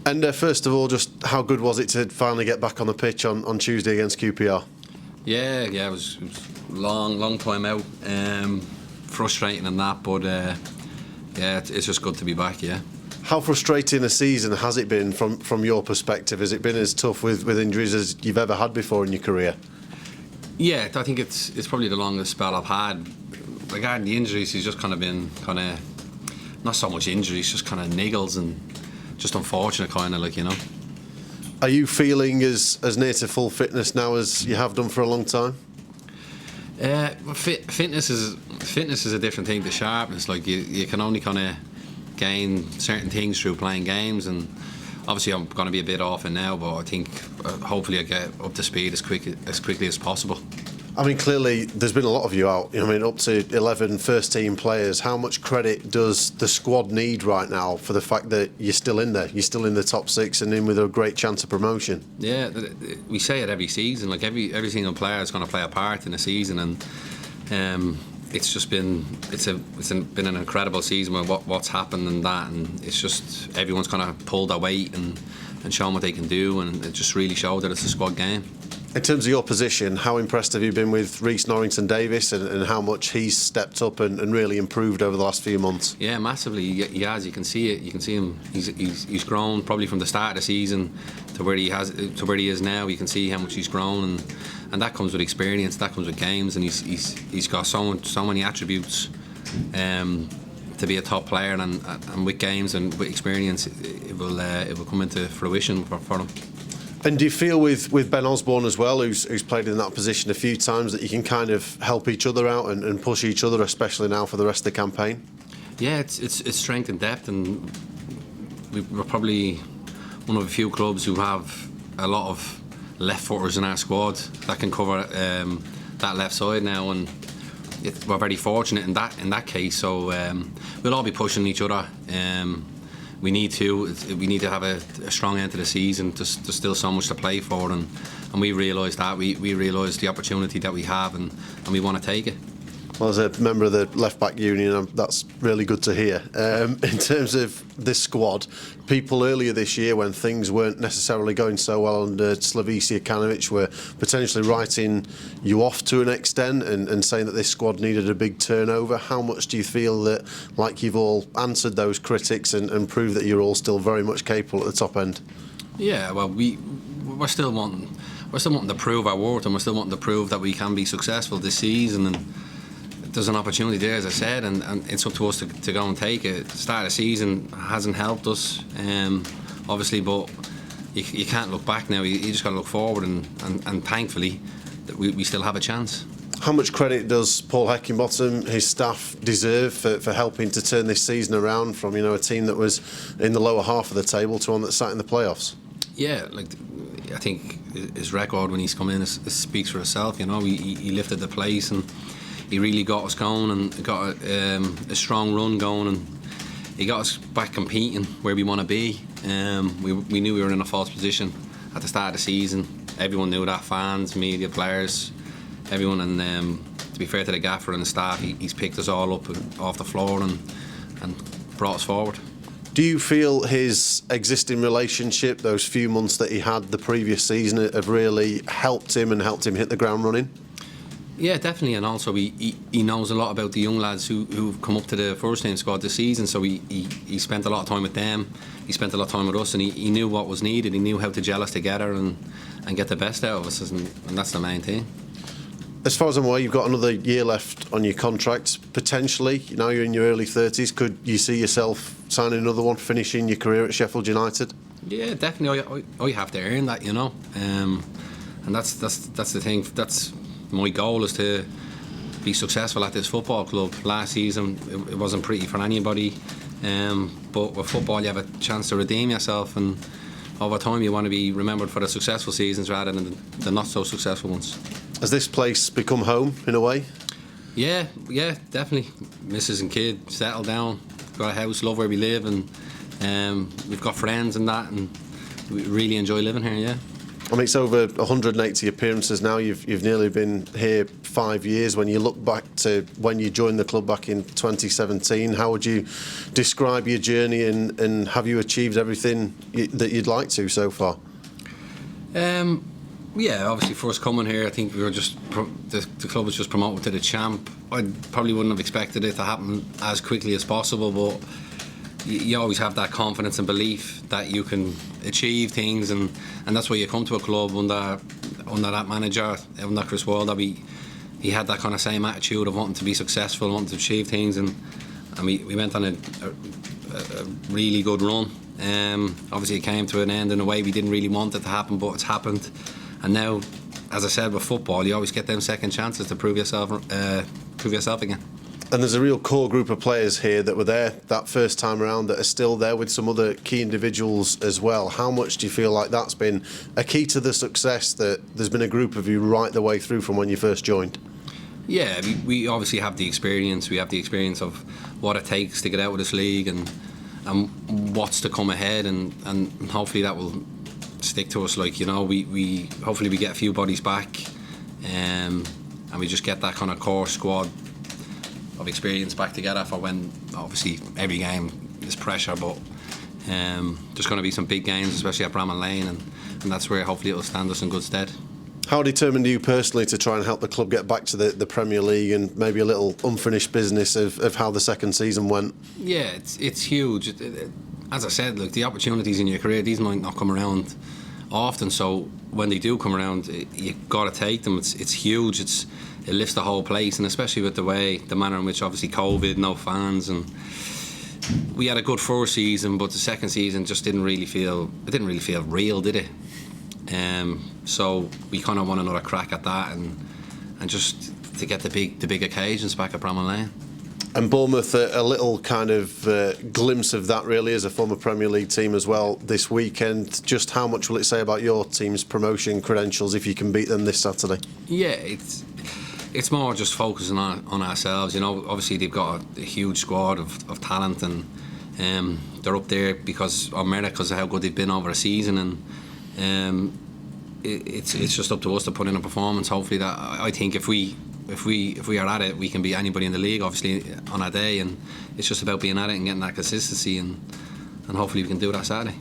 And first of all, just how good was it to finally get back on the pitch on Tuesday against QPR? Yeah, it was long time out. Frustrating and that, but it's just good to be back. Yeah. How frustrating a season has it been from your perspective? Has it been as tough with injuries as you've ever had before in your career? Yeah, I think it's probably the longest spell I've had. Regarding the injuries, it's just kind of been not so much injuries, just kind of niggles and just unfortunate Are you feeling as near to full fitness now as you have done for a long time? Fitness is a different thing to sharpness. Like you can only kind of gain certain things through playing games, and obviously I'm going to be a bit off it now, but I think hopefully I get up to speed as quickly as possible. I mean, clearly there's been a lot of you out. I mean, up to 11 first-team players. How much credit does the squad need right now for the fact that you're still in there? You're still in the top six and in with a great chance of promotion. Yeah, we say it every season. Like every single player is going to play a part in the season, and it's just been been an incredible season with what's happened and that, and it's just everyone's kind of pulled their weight and shown what they can do, and it just really showed that it's a squad game. In terms of your position, how impressed have you been with Reece Norrington-Davies and how much he's stepped up and really improved over the last few months? Yeah, massively. He has. You can see it. You can see him. He's grown probably from the start of the season to where he is now. You can see how much he's grown, and that comes with experience. That comes with games, and he's got so many attributes to be a top player, and with games and with experience, it will come into fruition for him. And do you feel with Ben Osborne as well, who's played in that position a few times, that you can kind of help each other out and push each other, especially now for the rest of the campaign? Yeah, it's strength and depth, and we're probably one of a few clubs who have a lot of left footers in our squad that can cover that left side now, and we're very fortunate in that case. So we'll all be pushing each other. We need to have a strong end to the season. There's still so much to play for, and we realise that. We realise the opportunity that we have, and we want to take it. Well, as a member of the left-back union, that's really good to hear. In terms of this squad, people earlier this year, when things weren't necessarily going so well under Slavisa Kanovic, were potentially writing you off to an extent and saying that this squad needed a big turnover. How much do you feel that, like, you've all answered those critics and proved that you're all still very much capable at the top end? Yeah, well, we're still wanting to prove our worth, and we're still wanting to prove that we can be successful this season, and there's an opportunity there, as I said, and it's up to us to go and take it. The start of the season hasn't helped us, obviously, but you can't look back now. You just got to look forward, and thankfully that we still have a chance. How much credit does Paul Heckingbottom, his staff, deserve for helping to turn this season around from a team that was in the lower half of the table to one that sat in the playoffs? Yeah, I think his record when he's come in speaks for itself. He lifted the place, and he really got us going and got a strong run going, and he got us back competing where we want to be. We knew we were in a false position at the start of the season. Everyone knew that, fans, media, players, everyone. And to be fair to the gaffer and the staff, he's picked us all up off the floor and brought us forward. Do you feel his existing relationship, those few months that he had the previous season, have really helped him hit the ground running? Yeah, definitely, and also he knows a lot about the young lads who've come up to the first team squad this season, so he spent a lot of time with them, he spent a lot of time with us, and he knew what was needed, he knew how to gel us together and get the best out of us, and that's the main thing. As far as I'm aware, you've got another year left on your contract, potentially. Now you're in your early 30s, could you see yourself signing another one, finishing your career at Sheffield United? Yeah, definitely. I have to earn that, and that's the thing. That's my goal, is to be successful at this football club. Last season it wasn't pretty for anybody, but with football you have a chance to redeem yourself, and over time you want to be remembered for the successful seasons rather than the not so successful ones. Has this place become home in a way? Yeah, definitely. Missus and kid settled down, got a house, love where we live, and we've got friends and that, and we really enjoy living here. Yeah. I mean, it's over 180 appearances now. You've nearly been here 5 years. When you look back to when you joined the club back in 2017, how would you describe your journey, and have you achieved everything that you'd like to so far? Yeah, obviously first coming here, I think we were just the club was just promoted to the champ. I probably wouldn't have expected it to happen as quickly as possible, but you always have that confidence and belief that you can achieve things, and that's why you come to a club under that manager, under Chris Wilder. He had that kind of same attitude of wanting to be successful, wanting to achieve things, and we went on a really good run. Obviously it came to an end in a way we didn't really want it to happen, but it's happened. And now, as I said, with football, you always get them second chances to prove yourself again. And there's a real core group of players here that were there that first time around that are still there, with some other key individuals as well. How much do you feel like that's been a key to the success, that there's been a group of you right the way through from when you first joined? Yeah, we obviously have the experience. We have the experience of what it takes to get out of this league, and what's to come ahead, and hopefully that will stick to us. Like, you know, we hopefully we get a few bodies back, and we just get that kind of core squad of experience back together for when, obviously, every game is pressure, but there's going to be some big games, especially at Bramall Lane, and that's where hopefully it'll stand us in good stead. How determined are you personally to try and help the club get back to the Premier League, and maybe a little unfinished business of how the second season went? Yeah, it's huge. As I said, look, the opportunities in your career, these might not come around often, so when they do come around, you've got to take them. It's huge. It lifts the whole place, and especially with the manner in which, obviously, COVID, no fans, and we had a good first season, but the second season just didn't really feel real, did it? So we kind of want another crack at that, and just to get the big occasions back at Bramall Lane. And Bournemouth, a little kind of glimpse of that really as a former Premier League team as well this weekend. Just how much will it say about your team's promotion credentials if you can beat them this Saturday? Yeah, it's more just focusing on ourselves. You know, obviously they've got a huge squad of talent, and they're up there because of merit, because of how good they've been over a season, and it's just up to us to put in a performance. Hopefully, that I think if we are at it, we can beat anybody in the league, obviously, on our day, and it's just about being at it and getting that consistency, and hopefully we can do that Saturday.